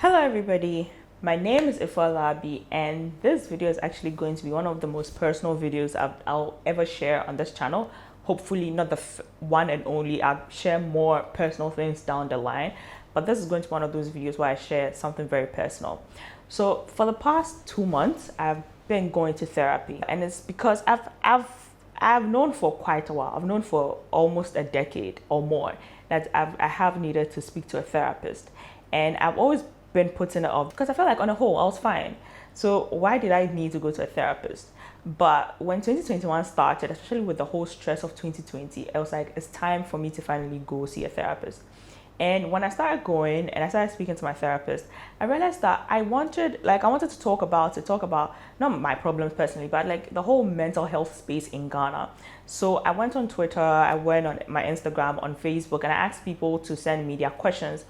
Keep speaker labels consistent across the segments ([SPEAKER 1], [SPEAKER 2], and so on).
[SPEAKER 1] Hello everybody, my name is Ifeolabi and this video is actually going to be one of the most personal videos I'll ever share on this channel. Hopefully not the one and only. I'll share more personal things down the line, but this is going to be one of those videos where I share something very personal. So for the past 2 months, I've been going to therapy, and it's because I've known for quite a while. I've known for almost a decade or more that I have needed to speak to a therapist, and I've always been putting it off because I felt like on a whole I was fine. So why did I need to go to a therapist? But when 2021 started, especially with the whole stress of 2020, I was like, it's time for me to finally go see a therapist. And when I started going and I started speaking to my therapist, I realized that I wanted to talk about not my problems personally, but like the whole mental health space in Ghana. So I went on Twitter, I went on my Instagram, on Facebook, and I asked people to send me their questions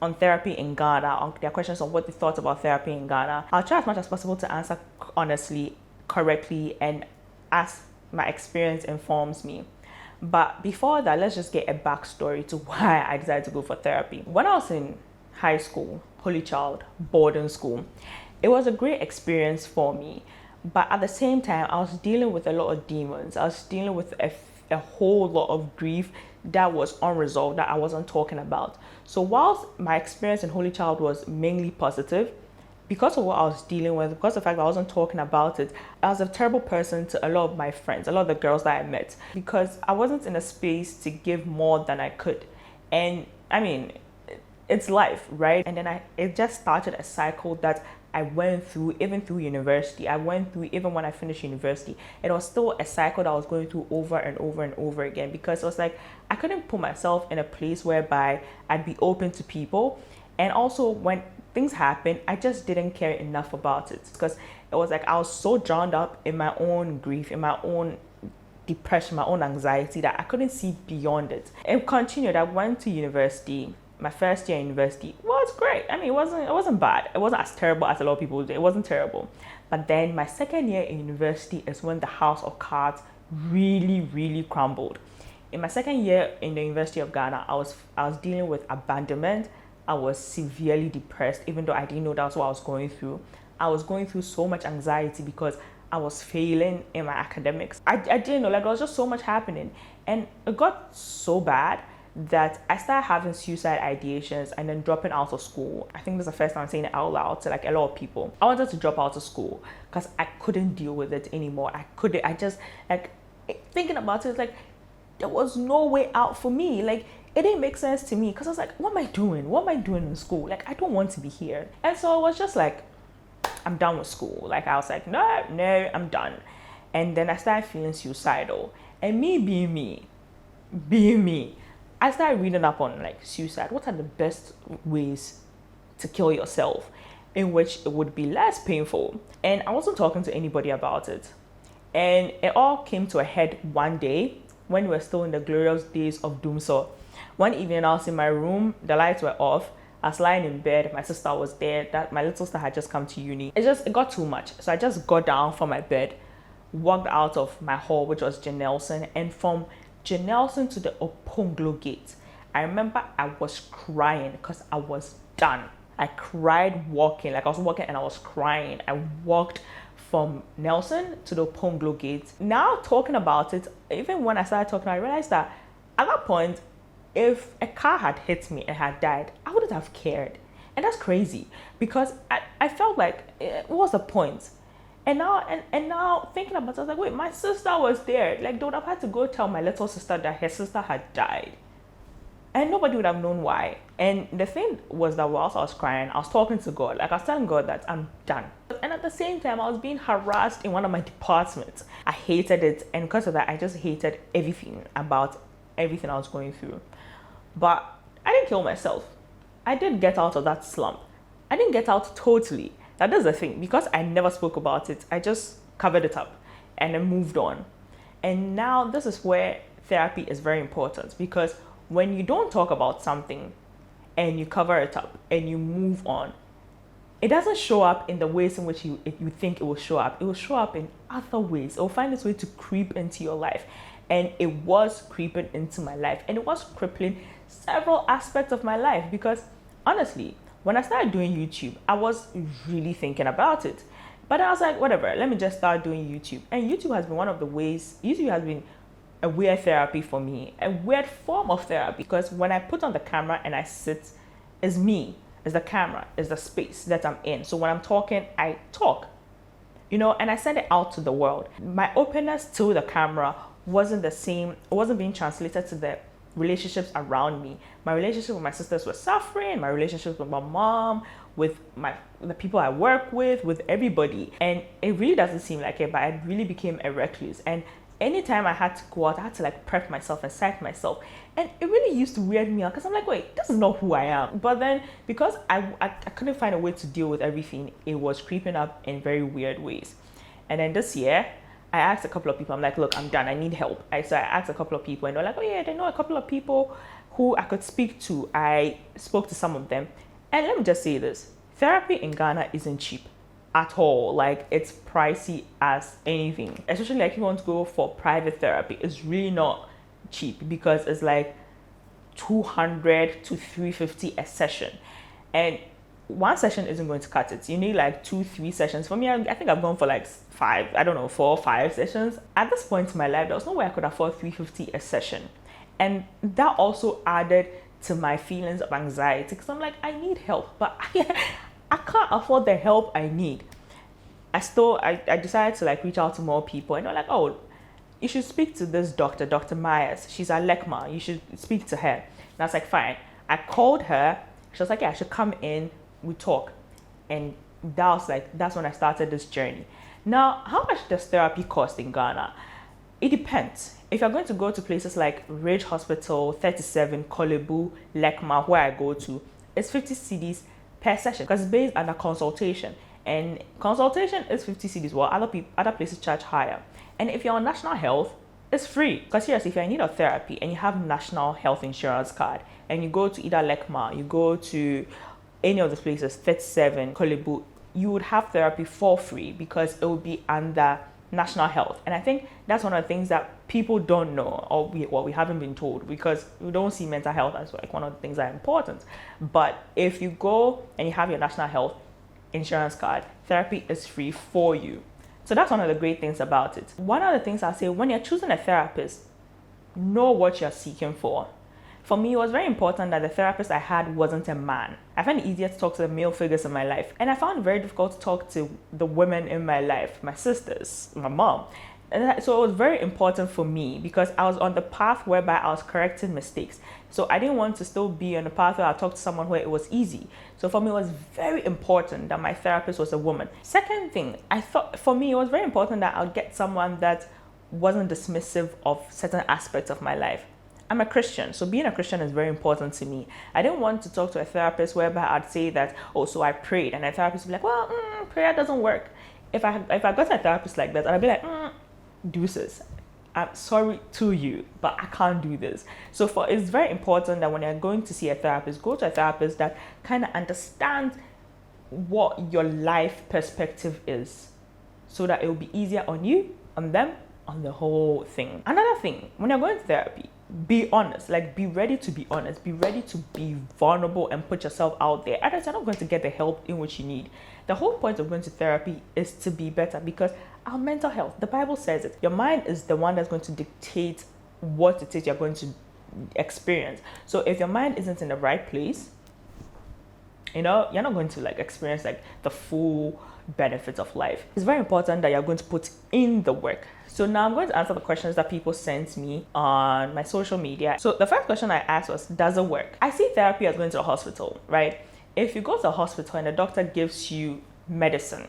[SPEAKER 1] on therapy in Ghana, on their questions on what they thought about therapy in Ghana. I'll try as much as possible to answer honestly, correctly, and as my experience informs me. But before that, let's just get a backstory to why I decided to go for therapy. When I was in high school, holy child, boarding school, it was a great experience for me. But at the same time, I was dealing with a lot of demons. I was dealing with a whole lot of grief that was unresolved that I wasn't talking about. So whilst my experience in Holy Child was mainly positive, because of what I was dealing with, because of the fact that I wasn't talking about it, I was a terrible person to a lot of my friends, a lot of the girls that I met, because I wasn't in a space to give more than I could. And I mean, it's life, right? And then it just started a cycle that I went through even through university. I went through even when I finished university. It was still a cycle that I was going through over and over and over again, because it was like I couldn't put myself in a place whereby I'd be open to people. And also when things happen, I just didn't care enough about it, because it was like I was so drowned up in my own grief, in my own depression, my own anxiety, that I couldn't see beyond it. It continued. I went to university. My first year in university was great. I mean, it wasn't bad. It wasn't as terrible as a lot of people do. It wasn't terrible. But then my second year in university is when the house of cards really crumbled. In my second year in the University of Ghana, I was dealing with abandonment. I was severely depressed, even though I didn't know that was what I was going through. I was going through so much anxiety because I was failing in my academics. I didn't know, like there was just so much happening. And it got so bad that I started having suicide ideations and then dropping out of school. I think this is the first time I'm saying it out loud to like a lot of people. I wanted to drop out of school because I couldn't deal with it anymore. I just like thinking about it, it's like there was no way out for me. Like it didn't make sense to me, because I was like, what am I doing? What am I doing in school? Like I don't want to be here. And so I was just like, I'm done with school. Like I was like, no, I'm done. And then I started feeling suicidal. And me being me, I started reading up on like suicide. What are the best ways to kill yourself in which it would be less painful? And I wasn't talking to anybody about it. And it all came to a head one day when we were still in the glorious days of Doomsaw. One evening I was in my room, the lights were off. I was lying in bed, my sister was there, that my little sister had just come to uni. It got too much. So I just got down from my bed, walked out of my hall, which was Janelson, and from Janelson to the Oponglo gate, I remember I was crying because I was done. I cried walking, like I was walking and I was crying. I walked from Nelson to the Oponglo gate. Now talking about it, even when I started talking, I realized that at that point, if a car had hit me and had died, I wouldn't have cared. And that's crazy, because I felt like, what was the point? And now thinking about it, I was like, wait, my sister was there. Like, they would have had to go tell my little sister that her sister had died. And nobody would have known why. And the thing was that whilst I was crying, I was talking to God. Like, I was telling God that I'm done. And at the same time, I was being harassed in one of my departments. I hated it. And because of that, I just hated everything about everything I was going through. But I didn't kill myself. I did get out of that slump. I didn't get out totally. That is the thing. Because I never spoke about it, I just covered it up and then moved on. And now this is where therapy is very important, because when you don't talk about something and you cover it up and you move on, it doesn't show up in the ways in which you think it will show up. It will show up in other ways. It will find its way to creep into your life. And it was creeping into my life, and it was crippling several aspects of my life, because honestly, When I started doing YouTube, I was really thinking about it. But I was like, whatever, let me just start doing YouTube. And YouTube has been one of the ways, YouTube has been a weird therapy for me, a weird form of therapy, because when I put on the camera and I sit, it's me, it's the camera, it's the space that I'm in. So when I'm talking, I talk, and I send it out to the world. My openness to the camera wasn't the same, it wasn't being translated to the relationships around me. My relationship with my sisters was suffering, my relationship with my mom, with the people I work with everybody. And it really doesn't seem like it, but I really became a recluse. And anytime I had to go out, I had to like prep myself and psych myself. And it really used to weird me out because I'm like, wait, this is not who I am. But then because I couldn't find a way to deal with everything, it was creeping up in very weird ways. And then this year, I asked a couple of people, I'm like, look, I'm done, I need help. So I asked a couple of people and they're like, oh yeah, they know a couple of people who I could speak to. I spoke to some of them. And let me just say this, therapy in Ghana isn't cheap at all. Like, it's pricey as anything. Especially like if you want to go for private therapy, it's really not cheap because it's like 200 to 350 a session. And one session isn't going to cut it. You need like 2-3 sessions. For me, I think I've gone for like 4 or 5 sessions. At this point in my life, there was no way I could afford 350 a session. And that also added to my feelings of anxiety because I'm like, I need help, but I can't afford the help I need. I decided to like reach out to more people, and they're like, oh, you should speak to this doctor, Dr. Myers. She's at Lemme. You should speak to her. And I was like, fine. I called her. She was like, yeah, I should come in. We talk. And that's when I started this journey. Now, how much does therapy cost in Ghana? It depends. If you're going to go to places like Ridge Hospital, 37, Kolebu, Lekma, where I go to, it's 50 cedis per session because it's based on a consultation. And consultation is 50 cedis, while other places charge higher. And if you're on national health, it's free. Because seriously, if you're in need of therapy and you have national health insurance card and you go to either Lekma, you go to any of the places, 37, Kolebu, you would have therapy for free because it would be under national health. And I think that's one of the things that people don't know, or we haven't been told, because we don't see mental health as like one of the things that are important. But if you go and you have your national health insurance card, therapy is free for you. So that's one of the great things about it. One of the things I'll say, when you're choosing a therapist, know what you're seeking for. For me, it was very important that the therapist I had wasn't a man. I found it easier to talk to the male figures in my life. And I found it very difficult to talk to the women in my life, my sisters, my mom. And so it was very important for me because I was on the path whereby I was correcting mistakes. So I didn't want to still be on the path where I talked to someone where it was easy. So for me, it was very important that my therapist was a woman. Second thing, I thought for me, it was very important that I'll get someone that wasn't dismissive of certain aspects of my life. I'm a Christian, so being a Christian is very important to me. I didn't want to talk to a therapist whereby I'd say that, oh, so I prayed, and a therapist would be like, well, prayer doesn't work. If I got a therapist like that, I'd be like, deuces, I'm sorry to you, but I can't do this. So it's very important that when you're going to see a therapist, go to a therapist that kind of understands what your life perspective is, so that it will be easier on you, on them, on the whole thing. Another thing, when you're going to therapy, be honest, like be ready to be honest, be ready to be vulnerable and put yourself out there. Otherwise, you're not going to get the help in which you need. The whole point of going to therapy is to be better, because our mental health, the Bible says it, your mind is the one that's going to dictate what it is you're going to experience. So if your mind isn't in the right place, you're not going to like experience like the full benefits of life. It's very important that you're going to put in the work. So now I'm going to answer the questions that people sent me on my social media. So the first question I asked was, does it work? I see therapy as going to a hospital, right? If you go to a hospital and the doctor gives you medicine,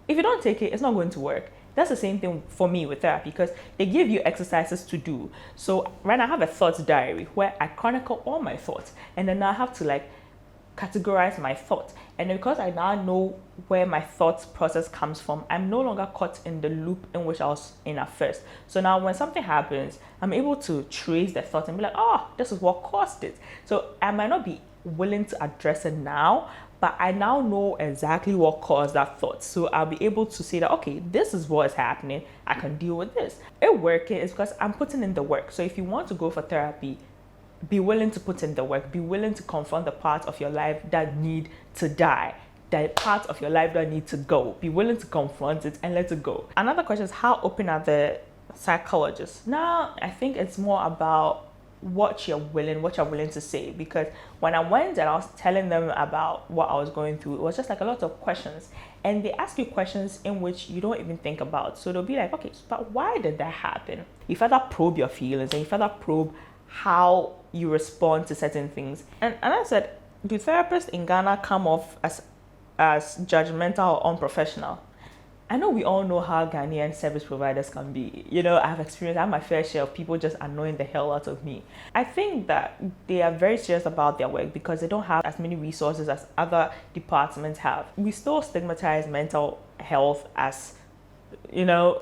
[SPEAKER 1] if you don't take it, it's not going to work. That's the same thing for me with therapy, because they give you exercises to do. So right now I have a thoughts diary where I chronicle all my thoughts, and then I have to like categorize my thoughts. And because I now know where my thoughts process comes from, I'm no longer caught in the loop in which I was in at first. So now when something happens, I'm able to trace the thought and be like, oh, this is what caused it. So I might not be willing to address it now, but I now know exactly what caused that thought. So I'll be able to say that, okay, this is what is happening, I can deal with this. It working is because I'm putting in the work. So if you want to go for therapy, be willing to put in the work, be willing to confront the parts of your life that need to die, the parts of your life that need to go. Be willing to confront it and let it go. Another question is, how open are the psychologists? Now, I think it's more about what you're willing to say, because when I went and I was telling them about what I was going through, it was just like a lot of questions, and they ask you questions in which you don't even think about. So they'll be like, okay, but why did that happen? You further probe your feelings and you further probe how you respond to certain things. And I said, do therapists in Ghana come off as judgmental or unprofessional? I know we all know how Ghanaian service providers can be. I have my fair share of people just annoying the hell out of me. I think that they are very serious about their work because they don't have as many resources as other departments have. We still stigmatize mental health as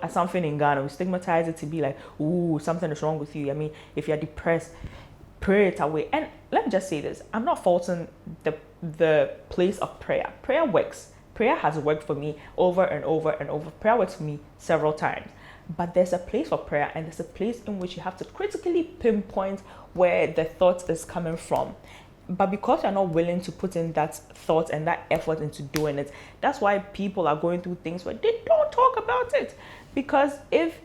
[SPEAKER 1] something in Ghana. We stigmatize it to be like, ooh, something is wrong with you. I mean, if you're depressed, pray it away. And let me just say this, I'm not faulting the place of prayer. Prayer works. Prayer has worked for me over and over and over. Prayer works for me several times. But there's a place for prayer, and there's a place in which you have to critically pinpoint where the thought is coming from. But because you're not willing to put in that thought and that effort into doing it, that's why people are going through things where they don't talk about it. Because if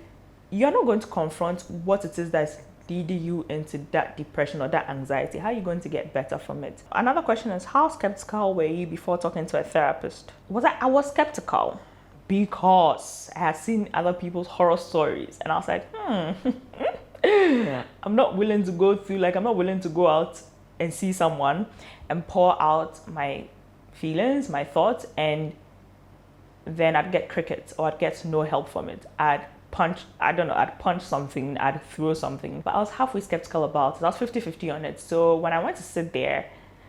[SPEAKER 1] you're not going to confront what it is that's leading you into that depression or that anxiety, how are you going to get better from it? Another question is, how skeptical were you before talking to a therapist? I was skeptical because I had seen other people's horror stories, and I was like, I'm not willing to go out and see someone and pour out my feelings, my thoughts, and then I'd get crickets or I'd get no help from it. I'd punch something, I'd throw something. But I was halfway skeptical about it. I was 50-50 on it. So when I went to sit there,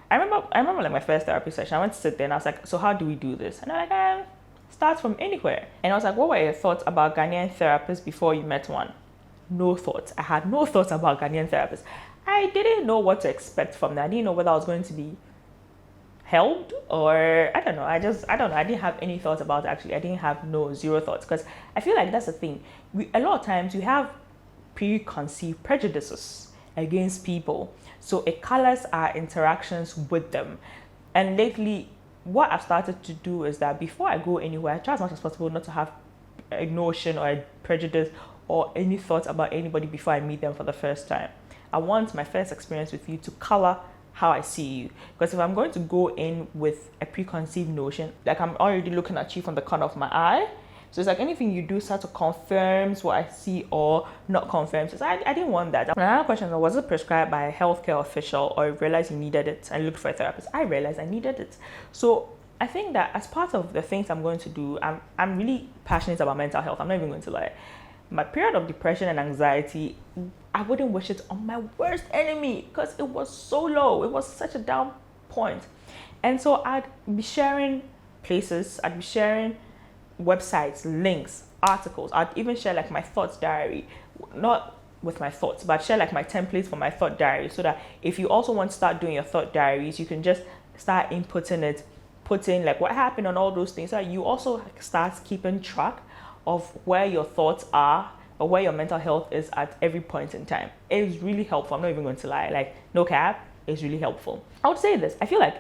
[SPEAKER 1] I remember like my first therapy session, I went to sit there and I was like, so how do we do this? And they're like, start from anywhere. And I was like, what were your thoughts about Ghanaian therapists before you met one? No thoughts. I had no thoughts about Ghanaian therapists. I didn't know what to expect from that. I didn't know whether I was going to be helped or I don't know. I didn't have any thoughts about it, actually. I didn't have zero thoughts, because I feel like that's the thing. A lot of times we have preconceived prejudices against people, so it colors our interactions with them. And lately, what I've started to do is that before I go anywhere, I try as much as possible not to have a notion or a prejudice or any thoughts about anybody before I meet them for the first time. I want my first experience with you to color how I see you. Because if I'm going to go in with a preconceived notion, like I'm already looking at you from the corner of my eye, so it's like anything you do start to confirms what I see or not confirms. So I didn't want that. Another question was it prescribed by a healthcare official, or you realized you needed it and looked for a therapist? I realized I needed it. So I think that as part of the things I'm going to do, I'm really passionate about mental health. I'm not even going to lie. My period of depression and anxiety, I wouldn't wish it on my worst enemy, because it was so low. It was such a down point. And so I'd be sharing places, I'd be sharing websites, links, articles. I'd even share like my thoughts diary, not with my thoughts, but I'd share like my templates for my thought diary, so that if you also want to start doing your thought diaries, you can just start inputting it, put in like what happened on all those things, so that you also start keeping track of where your thoughts are or where your mental health is at every point in time. It's really helpful. I'm not even going to lie. Like, no cap, it's really helpful. I would say this. I feel like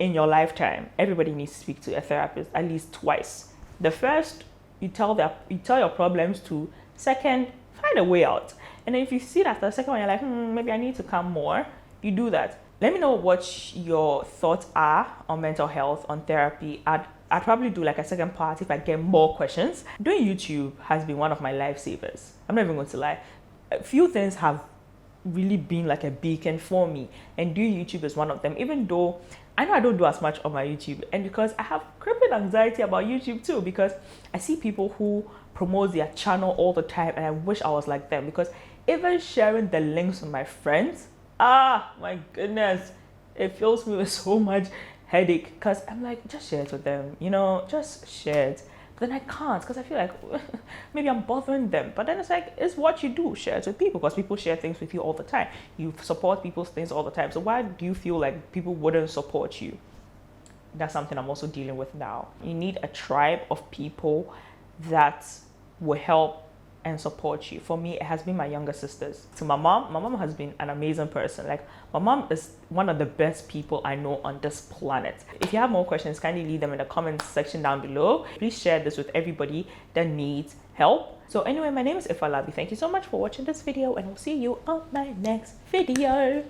[SPEAKER 1] in your lifetime, everybody needs to speak to a therapist at least twice. The first, you tell your problems to. Second, find a way out. And then if you see that after the second one, you're like, maybe I need to come more, you do that. Let me know what your thoughts are on mental health, on therapy. I'd probably do like a second part if I get more questions. Doing YouTube has been one of my lifesavers. I'm not even going to lie. A few things have really been like a beacon for me, and doing YouTube is one of them, even though I know I don't do as much on my YouTube, and because I have crippling anxiety about YouTube too, because I see people who promote their channel all the time, and I wish I was like them, because even sharing the links with my friends, my goodness, it fills me with so much headache, because I'm like, just share it with them, just share it. But then I can't, because I feel like maybe I'm bothering them. But then it's like, it's what you do, share it with people, because people share things with you all the time. You support people's things all the time. So why do you feel like people wouldn't support you? That's something I'm also dealing with now. You need a tribe of people that will help and support you. For me, it has been my younger sisters. To my mom has been an amazing person. Like, my mom is one of the best people I know on this planet. If you have more questions, kindly leave them in the comments section down below. Please share this with everybody that needs help. So anyway, my name is Ifalabi. Thank you so much for watching this video, and I'll see you on my next video.